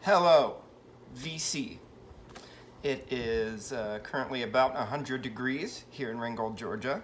Hello, VC. It is currently about 100 degrees here in Ringgold, Georgia,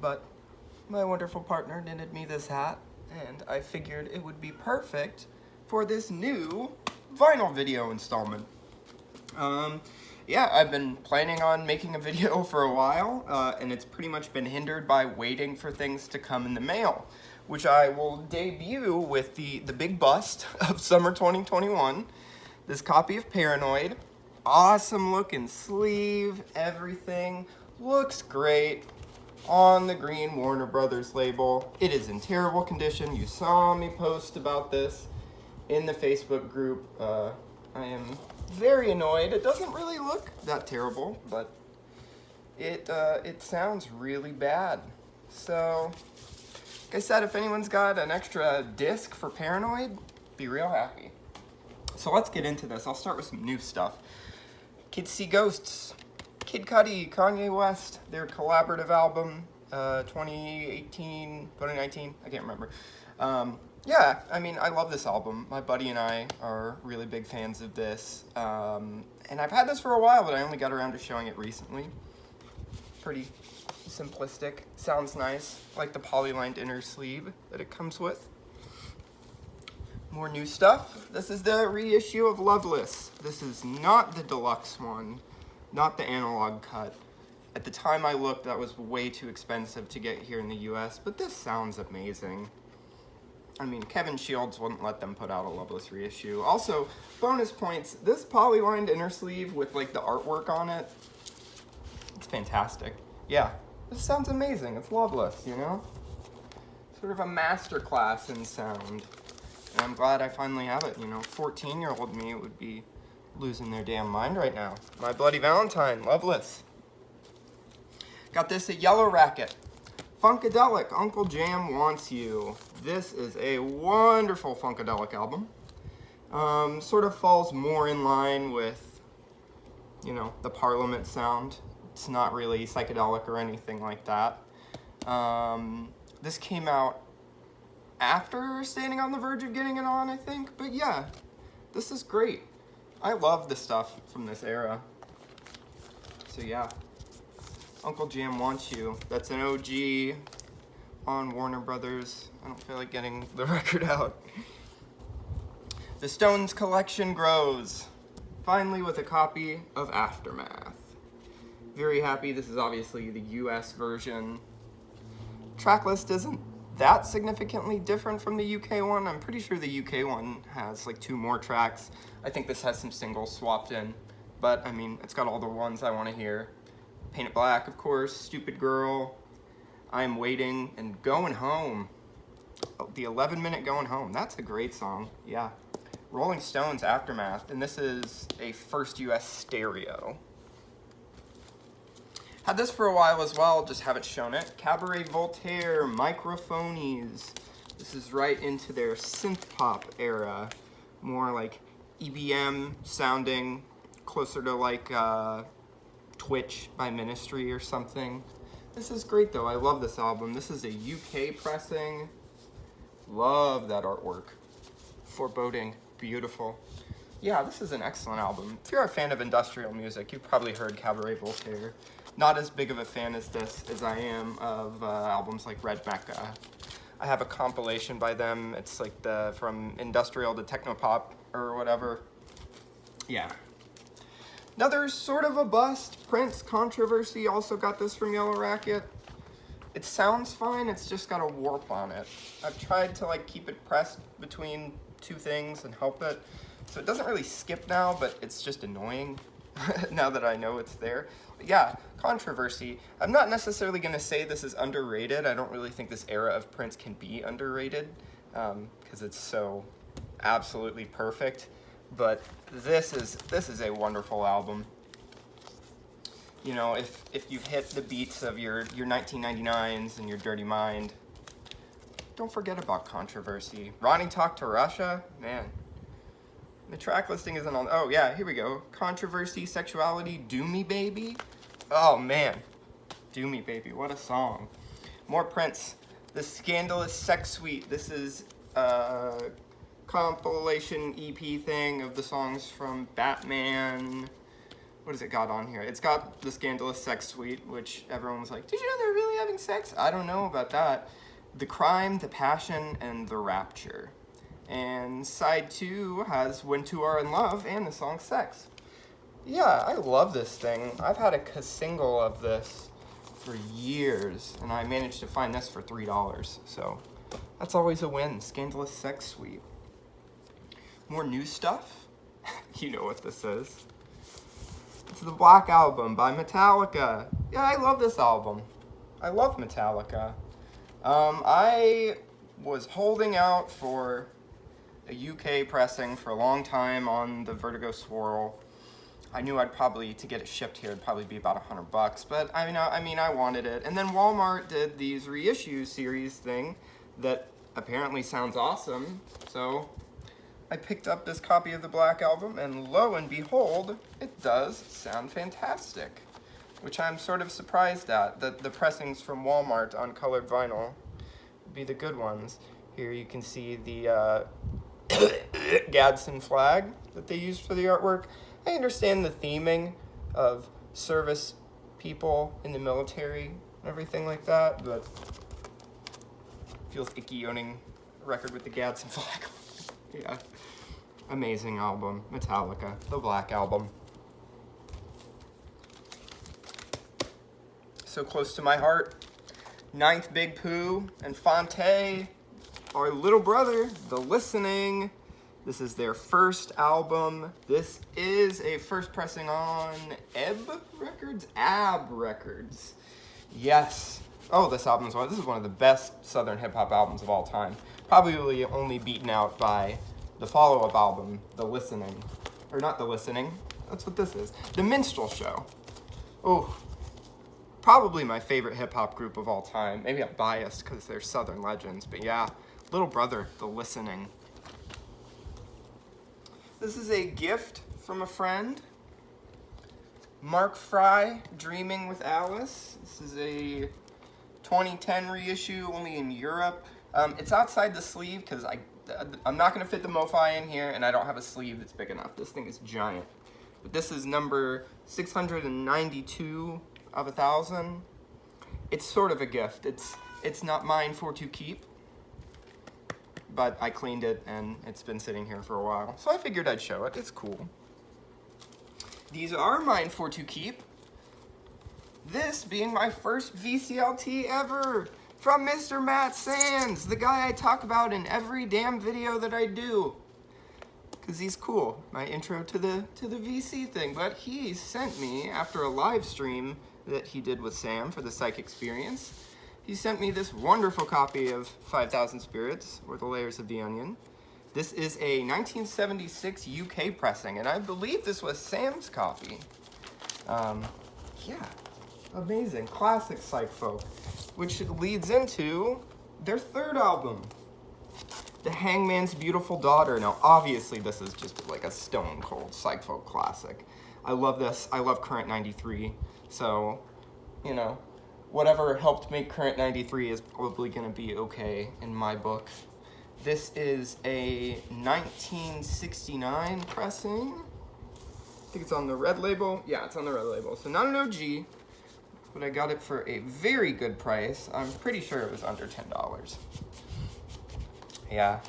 but my wonderful partner knitted me this hat, and I figured it would be perfect for this new vinyl video installment. Yeah, I've been planning on making a video for a while, and it's pretty much been hindered by waiting for things to come in the mail, which I will debut with the big bust of summer 2021. This copy of Paranoid, awesome looking sleeve, everything looks great on the green Warner Brothers label. It is in terrible condition. You saw me post about this in the Facebook group. I am very annoyed. It doesn't really look that terrible, but it sounds really bad. So, like I said, if anyone's got an extra disc for Paranoid, be real happy. So let's get into this. I'll start with some new stuff. Kids See Ghosts, Kid Cudi, Kanye West, their collaborative album, 2018, 2019, I can't remember. Yeah, I mean, I love this album. My buddy and I are really big fans of this. And I've had this for a while, but I only got around to showing it recently. Pretty simplistic, sounds nice, like the polylined inner sleeve that it comes with. More new stuff. This is the reissue of Loveless. This is not the deluxe one, not the analog cut. At the time I looked, that was way too expensive to get here in the US, but this sounds amazing. I mean, Kevin Shields wouldn't let them put out a Loveless reissue. Also, bonus points, this polylined inner sleeve with like the artwork on it, it's fantastic. Yeah, this sounds amazing. It's Loveless, you know? Sort of a masterclass in sound. And I'm glad I finally have it, you know. 14-year-old me would be losing their damn mind right now. My Bloody Valentine, Loveless. Got this at Yellow Racket. Funkadelic, Uncle Jam Wants You. This is a wonderful Funkadelic album. Sort of falls more in line with, you know, the Parliament sound. It's not really psychedelic or anything like that. This came out after Standing on the Verge of Getting It On, I think. But yeah, this is great. I love the stuff from this era. So yeah. Uncle Jam Wants You. That's an OG on Warner Brothers. I don't feel like getting the record out. The Stones collection grows. Finally with a copy of Aftermath. Very happy. This is obviously the US version. Tracklist isn't that significantly different from the UK one. I'm pretty sure the UK one has like 2 more tracks. I think this has some singles swapped in. But I mean, it's got all the ones I want to hear. Paint It Black, of course, Stupid Girl, I'm Waiting, and Going Home. Oh, the 11-minute Going Home, that's a great song, yeah. Rolling Stones, Aftermath, and this is a first US stereo. Had this for a while as well, just haven't shown it. Cabaret Voltaire, Microphonies. This is right into their synth pop era. More like EBM sounding, closer to like Twitch by Ministry or something. This is great though. I love this album. This is a UK pressing. Love that artwork. Foreboding. Beautiful. Yeah, this is an excellent album. If you're a fan of industrial music, you've probably heard Cabaret Voltaire. Not as big of a fan as this as I am of albums like Red Mecca. I have a compilation by them. It's like the from industrial to technopop or whatever. Yeah. Another sort of a bust, Prince Controversy, also got this from Yellow Racket. It sounds fine, it's just got a warp on it. I've tried to like keep it pressed between 2 things and help it. So it doesn't really skip now, but it's just annoying now that I know it's there. But yeah, Controversy. I'm not necessarily gonna say this is underrated. I don't really think this era of Prince can be underrated because it's so absolutely perfect. But this is a wonderful album. You know, if you've hit the beats of your 1999s and your Dirty Mind, don't forget about Controversy. Ronnie Talk to Russia, man. The track listing isn't on. Oh yeah, here we go. Controversy, Sexuality, Do Me Baby. Oh man, Do Me Baby, what a song. More Prince. The Scandalous Sex Suite. This is compilation EP thing of the songs from Batman. What has it got on here? It's got the Scandalous Sex Suite, which everyone was like, did you know they're really having sex? I don't know about that. The Crime, the Passion, and the Rapture. And side 2 has When Two Are in Love and the song Sex. Yeah, I love this thing. I've had a single of this for years, and I managed to find this for $3. So that's always a win. Scandalous Sex Suite. More new stuff? You know what this is. It's the Black Album by Metallica. Yeah, I love this album. I love Metallica. I was holding out for a UK pressing for a long time on the Vertigo Swirl. I knew to get it shipped here, it'd probably be about $100, but I mean, I wanted it. And then Walmart did these reissue series thing that apparently sounds awesome, so I picked up this copy of the Black Album, and lo and behold, it does sound fantastic, which I'm sort of surprised at, that the pressings from Walmart on colored vinyl would be the good ones. Here you can see the Gadsden flag that they used for the artwork. I understand the theming of service people in the military and everything like that, but it feels icky owning a record with the Gadsden flag. Yeah. Amazing album. Metallica. The Black Album. So close to my heart. Ninth Big Pooh and Fonte, our little brother, The Listening. This is their first album. This is a first pressing on AB Records. Yes. Oh, this is one of the best Southern hip hop albums of all time. Probably only beaten out by the follow-up album, The Listening. Or not The Listening, that's what this is. The Minstrel Show. Oh, probably my favorite hip hop group of all time. Maybe I'm biased because they're Southern legends, but yeah, little brother, The Listening. This is a gift from a friend. Mark Fry, Dreaming with Alice. This is a 2010 reissue, only in Europe. It's outside the sleeve because I'm not going to fit the MoFi in here, and I don't have a sleeve that's big enough. This thing is giant. But this is number 692 of 1,000. It's sort of a gift. It's not mine for to keep, but I cleaned it, and it's been sitting here for a while. So I figured I'd show it. It's cool. These are mine for to keep. This being my first VCLT ever. From Mr. Matt Sands, the guy I talk about in every damn video that I do. Because he's cool, my intro to the VC thing. But he sent me, after a live stream that he did with Sam for the Psych experience, he sent me this wonderful copy of 5,000 Spirits, or The Layers of the Onion. This is a 1976 UK pressing, and I believe this was Sam's copy. Yeah, amazing, classic Psych folk. Which leads into their third album, The Hangman's Beautiful Daughter. Now, obviously, this is just like a stone cold Psych folk classic. I love this. I love Current 93. So, whatever helped make Current 93 is probably going to be okay in my book. This is a 1969 pressing. I think it's on the red label. Yeah, it's on the red label. So not an OG. But I got it for a very good price. I'm pretty sure it was under $10. Yeah.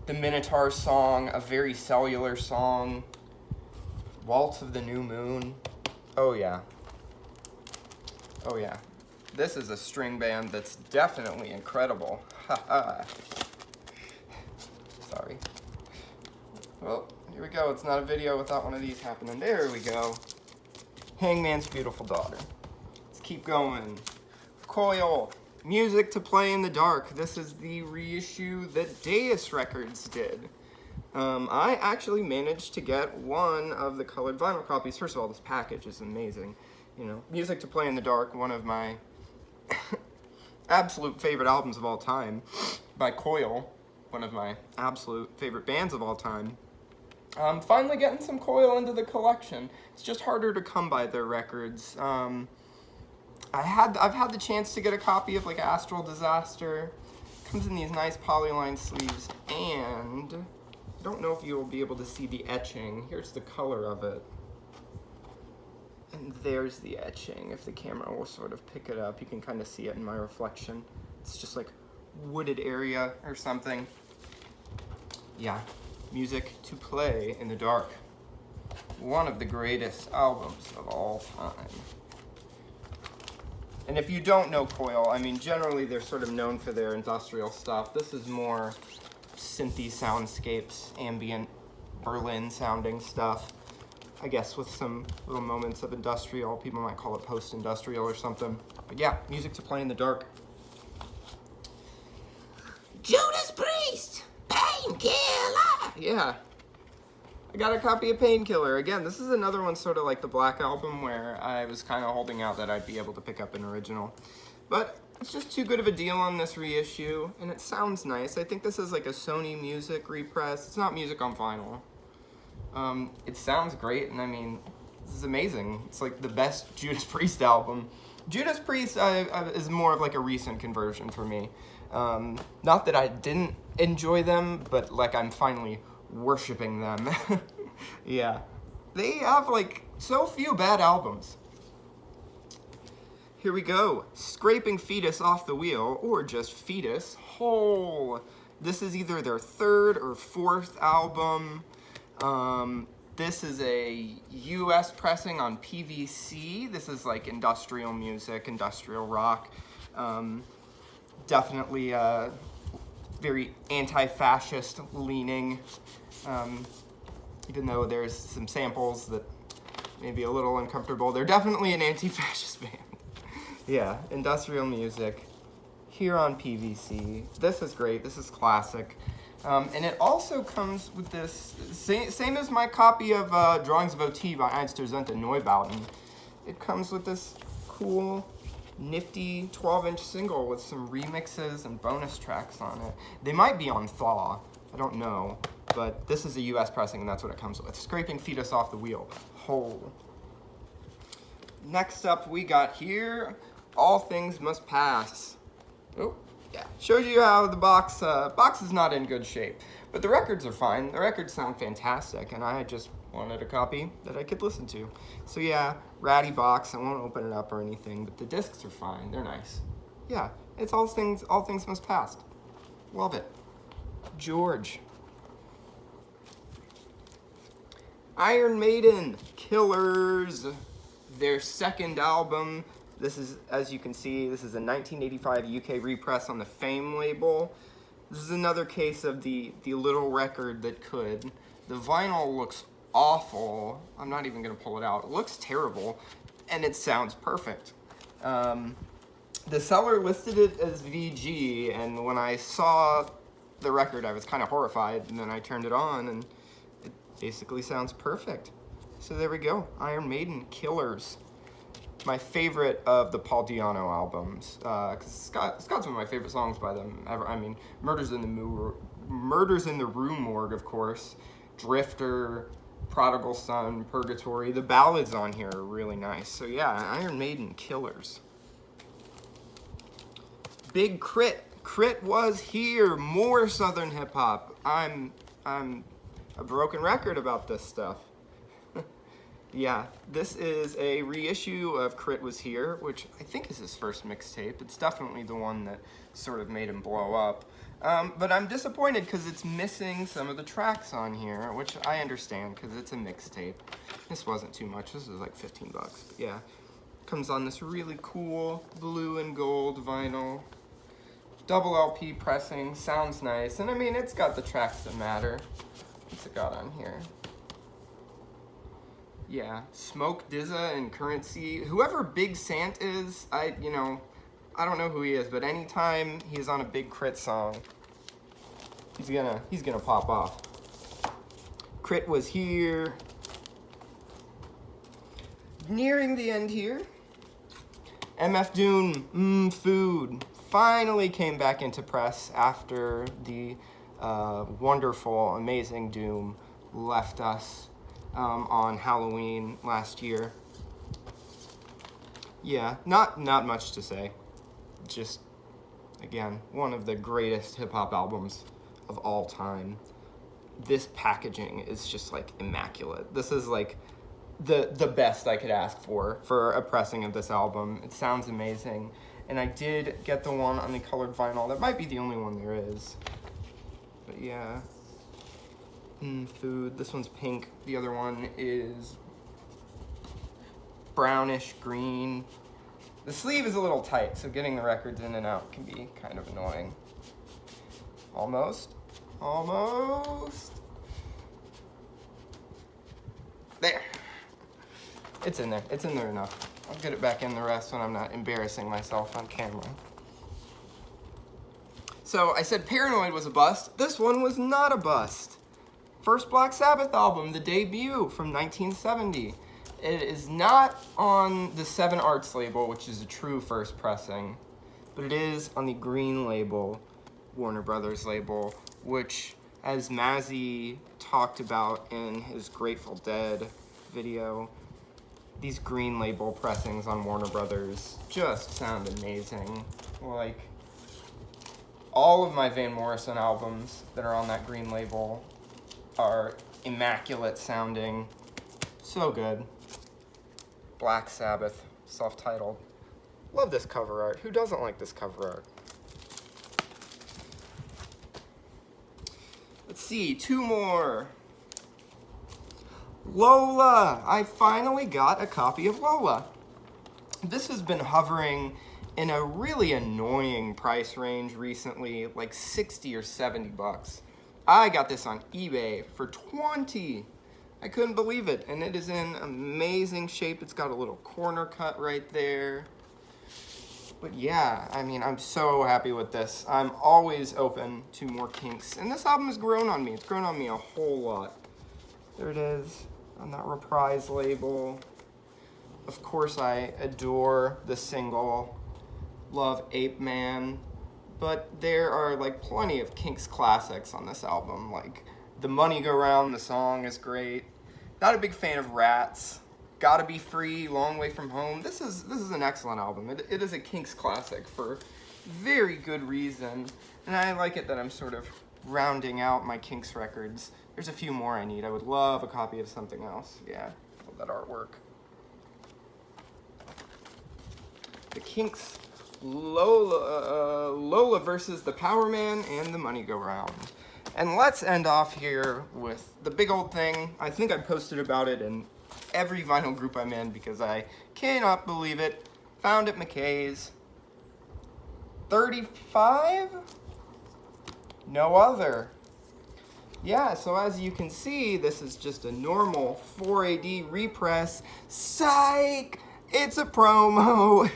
The Minotaur song, a very cellular song. Waltz of the New Moon. Oh yeah. Oh yeah. This is a string band that's definitely incredible. Haha. Sorry. Well, here we go. It's not a video without one of these happening. There we go. Hangman's Beautiful Daughter. Keep going. Coil, Music to Play in the Dark. This is the reissue that Deus Records did. I actually managed to get one of the colored vinyl copies. First of all, this package is amazing. Music to Play in the Dark, one of my absolute favorite albums of all time, by Coil, one of my absolute favorite bands of all time. I'm finally getting some Coil into the collection. It's just harder to come by their records. I've had the chance to get a copy of Astral Disaster. Comes in these nice polyline sleeves, and I don't know if you'll be able to see the etching. Here's the color of it. And there's the etching. If the camera will sort of pick it up, you can kind of see it in my reflection. It's just like wooded area or something. Yeah, music to play in the dark. One of the greatest albums of all time. And if you don't know Coil, I mean, generally they're sort of known for their industrial stuff. This is more synthy soundscapes, ambient Berlin sounding stuff. I guess with some little moments of industrial. People might call it post-industrial or something. But yeah, music to play in the dark. Judas Priest! Painkiller! Yeah. I got a copy of Painkiller. Again, this is another one sort of like the Black Album where I was kind of holding out that I'd be able to pick up an original. But it's just too good of a deal on this reissue, and it sounds nice. I think this is like a Sony Music repress. It's not music on vinyl. It sounds great, and I mean, this is amazing. It's like the best Judas Priest album. Judas Priest is more of like a recent conversion for me. Not that I didn't enjoy them, but like I'm finally worshiping them. Yeah. They have like so few bad albums. Here we go. Scraping Fetus Off the Wheel, or just Fetus Whole. This is either their third or fourth album. This is a US pressing on PVC. This is like industrial music, industrial rock. Definitely very anti-fascist leaning, even though there's some samples that may be a little uncomfortable. They're definitely an anti-fascist band. Yeah, industrial music here on PVC. This is great. This is classic. And it also comes with this, same as my copy of Drawings of OT by Einstürzende Neubauten. It comes with this cool, nifty 12-inch single with some remixes and bonus tracks on it. They might be on Thaw, I don't know, but this is a US pressing and that's what it comes with. Scraping Fetus Off the Wheel, whole. Next up we got here, All Things Must Pass. Oh, yeah, shows you how the box is not in good shape, but the records are fine. The records sound fantastic, and I just wanted a copy that I could listen to. So yeah, ratty box. I won't open it up or anything, but the discs are fine. They're nice. Yeah, it's All Things Must Pass. Love it. George. Iron Maiden, Killers, their second album. This is, as you can see, this is a 1985 UK repress on the Fame label. This is another case of the little record that could. The vinyl looks awful. I'm not even gonna pull it out. It looks terrible, and it sounds perfect. The seller listed it as VG, and when I saw the record, I was kind of horrified, and then I turned it on, and it basically sounds perfect. So there we go, Iron Maiden, Killers. My favorite of the Paul Di'Anno albums, because it's got some of my favorite songs by them ever. I mean, Murders in the Rue Morgue, of course, Drifter, Prodigal Son, Purgatory. The ballads on here are really nice. So yeah, Iron Maiden, Killers. Big Crit. Crit was here. More Southern hip hop. I'm a broken record about this stuff. Yeah, this is a reissue of Crit Was Here, which I think is his first mixtape. It's definitely the one that sort of made him blow up. But I'm disappointed because it's missing some of the tracks on here, which I understand because it's a mixtape. This wasn't too much. This was like 15 bucks. But yeah, comes on this really cool blue and gold vinyl. Double LP pressing, sounds nice. And I mean, it's got the tracks that matter. What's it got on here? Yeah, Smoke, DZA, and Currency. Whoever Big Sant is, I don't know who he is, but anytime he's on a Big Crit song, he's gonna pop off. Crit Was Here. Nearing the end here. MF Doom, Food, finally came back into press after the wonderful, amazing Doom left us on Halloween last year. Yeah, not much to say. Just, again, one of the greatest hip-hop albums of all time. this packaging is just like immaculate. This is like the best I could ask for a pressing of this album. It sounds amazing. And I did get the one on the colored vinyl. That might be the only one there is. But yeah. Food. This one's pink. The other one is brownish green. The sleeve is a little tight, so getting the records in and out can be kind of annoying. Almost. Almost. There. It's in there. It's in there enough. I'll get it back in the rest when I'm not embarrassing myself on camera. So I said Paranoid was a bust. This one was not a bust. First Black Sabbath album, the debut from 1970. It is not on the 7 Arts label, which is a true first pressing, but it is on the green label, Warner Brothers label, which, as Mazzy talked about in his Grateful Dead video, these green label pressings on Warner Brothers just sound amazing. Like, all of my Van Morrison albums that are on that green label are immaculate sounding. So good. Black Sabbath, self-titled. Love this cover art. Who doesn't like this cover art? Let's see, 2 more. Lola! I finally got a copy of Lola. This has been hovering in a really annoying price range recently, like 60 or 70 bucks. I got this on eBay for 20. I couldn't believe it, and it is in amazing shape. It's got a little corner cut right there. But yeah, I mean, I'm so happy with this. I'm always open to more Kinks, and this album has grown on me. It's grown on me a whole lot. There it is on that Reprise label. Of course, I adore the single, love Ape Man, but there are like plenty of Kinks classics on this album, like The Money Go Round, the song is great. Not a big fan of Rats. Gotta Be Free, Long Way From Home. This is an excellent album. It is a Kinks classic for very good reason. And I like it that I'm sort of rounding out my Kinks records. There's a few more I need. I would love a copy of something else. Yeah, love that artwork. The Kinks, Lola versus the Power Man and the Money Go Round. And let's end off here with the big old thing. I think I posted about it in every vinyl group I'm in because I cannot believe it. Found at McKay's. 35? No other. Yeah, so as you can see, this is just a normal 4AD repress. Psych! It's a promo!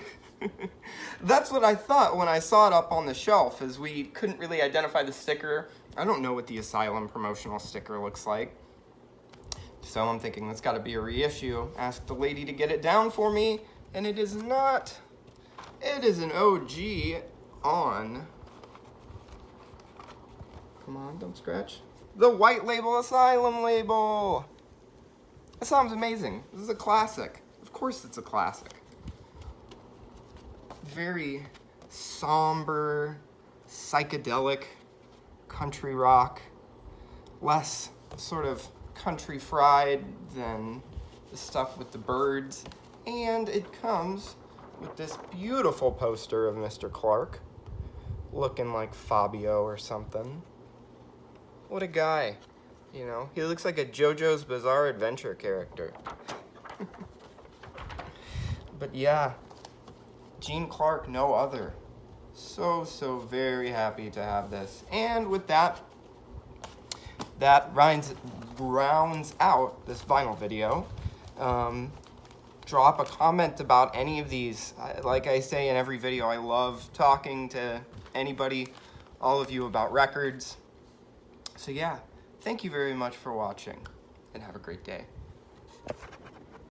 That's what I thought when I saw it up on the shelf, as we couldn't really identify the sticker. I don't know what the Asylum promotional sticker looks like. So I'm thinking that's gotta be a reissue. Asked the lady to get it down for me, and it is not. It is an OG on, come on, don't scratch, the white label Asylum label. That sounds amazing. This is a classic. Of course it's a classic. Very somber, psychedelic country rock, less sort of country fried than the stuff with the birds, and it comes with this beautiful poster of Mr. Clark, looking like Fabio or something. What a guy, you know? He looks like a JoJo's Bizarre Adventure character. But yeah, Gene Clark, no other. So very happy to have this. And with that, that rounds out this vinyl video. Drop a comment about any of these. Like I say in every video, I love talking to anybody, all of you, about records. So yeah, thank you very much for watching, and have a great day.